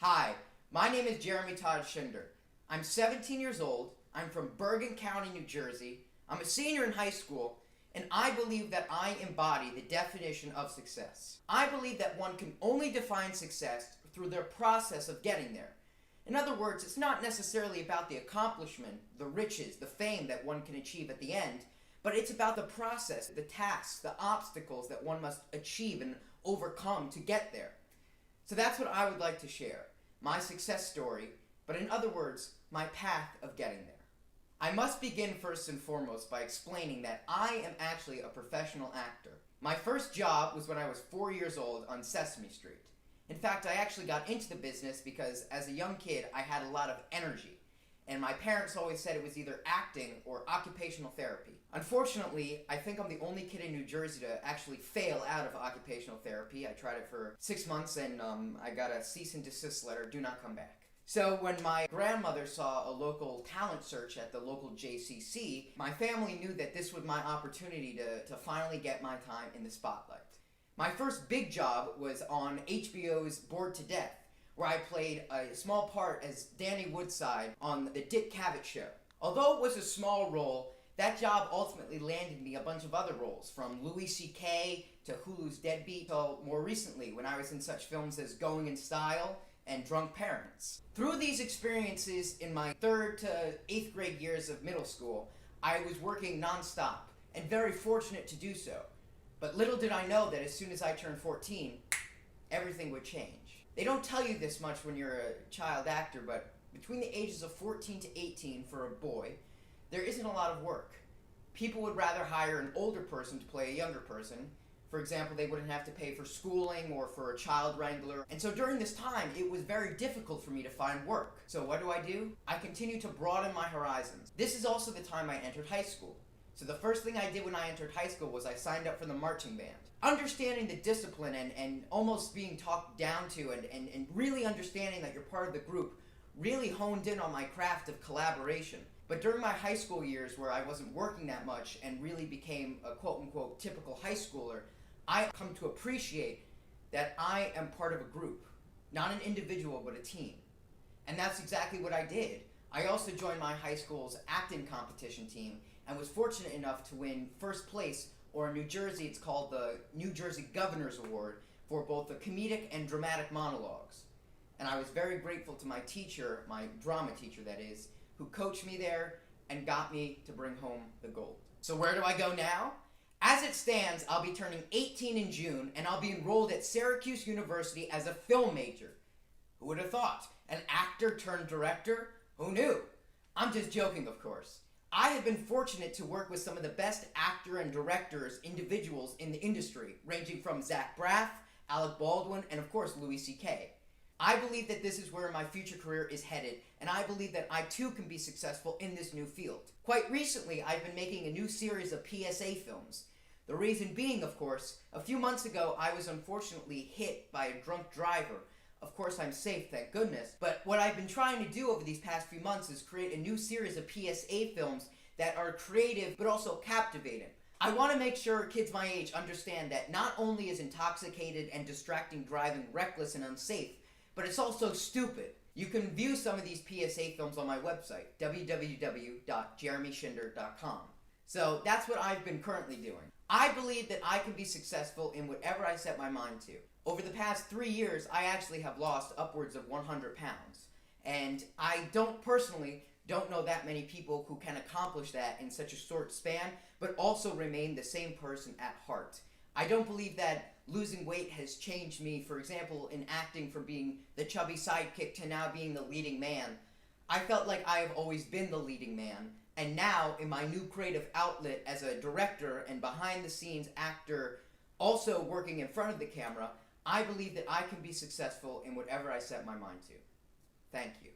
Hi, my name is Todd Shinder. I'm 17 years old, I'm from Bergen County, New Jersey, I'm a senior in high school, and I believe that I embody the definition of success. I believe that one can only define success through their process of getting there. In other words, it's not necessarily about the accomplishment, the riches, the fame that one can achieve at the end, but it's about the process, the tasks, the obstacles that one must achieve and overcome to get there. So that's what I would like to share, my success story, but in other words, my path of getting there. I must begin first and foremost by explaining that I am actually a professional actor. My first job was when I was 4 years old on Sesame Street. In fact, I actually got into the business because as a young kid, I had a lot of energy. And my parents always said it was either acting or occupational therapy. Unfortunately, I think I'm the only kid in New Jersey to actually fail out of occupational therapy. I tried it for 6 months and I got a cease and desist letter, do not come back. So when my grandmother saw a local talent search at the local JCC, my family knew that this was my opportunity to finally get my time in the spotlight. My first big job was on HBO's Bored to Death, where I played a small part as Danny Woodside on the Dick Cavett Show. Although it was a small role, that job ultimately landed me a bunch of other roles, from Louis C.K. to Hulu's Deadbeat, till more recently when I was in such films as Going in Style and Drunk Parents. Through these experiences in my 3rd to 8th grade years of middle school, I was working non-stop and very fortunate to do so. But little did I know that as soon as I turned 14, everything would change. They don't tell you this much when you're a child actor, but between the ages of 14 to 18 for a boy, there isn't a lot of work. People would rather hire an older person to play a younger person. For example, they wouldn't have to pay for schooling or for a child wrangler. And so during this time, it was very difficult for me to find work. So what do? I continue to broaden my horizons. This is also the time I entered high school. So the first thing I did when I entered high school was I signed up for the marching band. Understanding the discipline and almost being talked down to and really understanding that you're part of the group really honed in on my craft of collaboration. But during my high school years where I wasn't working that much and really became a quote-unquote typical high schooler, I come to appreciate that I am part of a group, not an individual but a team. And that's exactly what I did. I also joined my high school's acting competition team and was fortunate enough to win first place, or in New Jersey it's called the New Jersey Governor's Award, for both the comedic and dramatic monologues. And I was very grateful to my teacher, my drama teacher that is, who coached me there and got me to bring home the gold. So where do I go now? As it stands, I'll be turning 18 in June and I'll be enrolled at Syracuse University as a film major. Who would have thought? An actor turned director? Who knew? I'm just joking, of course. I have been fortunate to work with some of the best actor and directors, individuals in the industry, ranging from Zach Braff, Alec Baldwin, and of course Louis C.K. I believe that this is where my future career is headed, and I believe that I too can be successful in this new field. Quite recently, I've been making a new series of PSA films. The reason being, of course, a few months ago I was unfortunately hit by a drunk driver. Of course, I'm safe, thank goodness. But what I've been trying to do over these past few months is create a new series of PSA films that are creative but also captivating. I want to make sure kids my age understand that not only is intoxicated and distracting driving reckless and unsafe, but it's also stupid. You can view some of these PSA films on my website, www.jeremyshinder.com. So that's what I've been currently doing. I believe that I can be successful in whatever I set my mind to. Over the past 3 years, I actually have lost upwards of 100 pounds. And I personally don't know that many people who can accomplish that in such a short span, but also remain the same person at heart. I don't believe that losing weight has changed me, for example, in acting from being the chubby sidekick to now being the leading man. I felt like I have always been the leading man, and now in my new creative outlet as a director and behind-the-scenes actor, also working in front of the camera, I believe that I can be successful in whatever I set my mind to. Thank you.